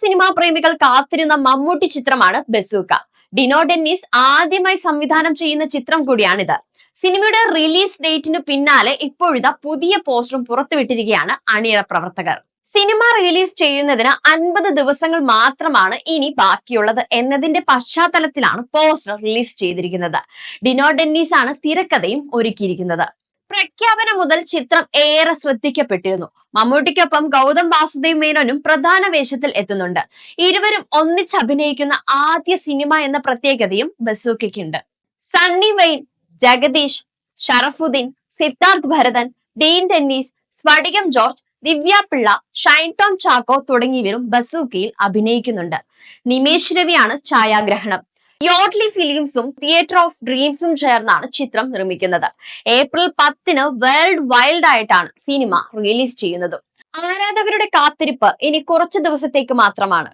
Cinema പ്രേമികൾ കാത്തിരുന്ന മമ്മൂട്ടി ചിത്രമാണ് ബസൂക്ക. ഡിനോ ഡെന്നിസ് ആദ്യമായി സംവിധാനം ചെയ്യുന്ന ചിത്രം കൂടിയാണിത്. സിനിമയുടെ റിലീസ് ഡേറ്റിനു പിന്നാലെ ഇപ്പോഴിതാ പുതിയ പോസ്റ്ററും പുറത്തുവിട്ടിരിക്കുകയാണ് അണിയറ പ്രവർത്തകർ. സിനിമ റിലീസ് ചെയ്യുന്നതിന് 50 ദിവസങ്ങൾ മാത്രമാണ് ഇനി ബാക്കിയുള്ളത് എന്നതിന്റെ പശ്ചാത്തലത്തിലാണ് പോസ്റ്റർ റിലീസ് ചെയ്തിരിക്കുന്നത്. ഡിനോ ഡെന്നിസ് ആണ് തിരക്കഥയും ഒരുക്കിയിരിക്കുന്നത്. പ്രഖ്യാപനം മുതൽ ചിത്രം ഏറെ ശ്രദ്ധിക്കപ്പെട്ടിരുന്നു. മമ്മൂട്ടിക്കൊപ്പം ഗൗതം വാസുദേവ് മേനോനും പ്രധാന വേഷത്തിൽ എത്തുന്നുണ്ട്. ഇരുവരും ഒന്നിച്ച് അഭിനയിക്കുന്ന ആദ്യ സിനിമ എന്ന പ്രത്യേകതയും ബസൂക്കയ്ക്കുണ്ട്. സണ്ണി വെയിൻ, ജഗദീഷ്, ഷറഫുദ്ദീൻ, സിദ്ധാർത്ഥ് ഭരതൻ, ഡീൻ ഡെന്നീസ്, സ്ഫടികം ജോർജ്, ദിവ്യ പിള്ള, ഷൈൻ ടോം ചാക്കോ തുടങ്ങിയവരും ബസൂക്കയിൽ അഭിനയിക്കുന്നുണ്ട്. നിമേഷ് രവിയാണ് ഛായാഗ്രഹണം. യോഡ്ലി ഫിലിംസും തിയേറ്റർ ഓഫ് ഡ്രീംസും ചേർന്നാണ് ചിത്രം നിർമ്മിക്കുന്നത്. ഏപ്രിൽ 10 വേൾഡ് വൈൽഡ് ആയിട്ടാണ് സിനിമ റിലീസ് ചെയ്യുന്നത്. ആരാധകരുടെ കാത്തിരിപ്പ് ഇനി കുറച്ചു ദിവസത്തേക്ക് മാത്രമാണ്.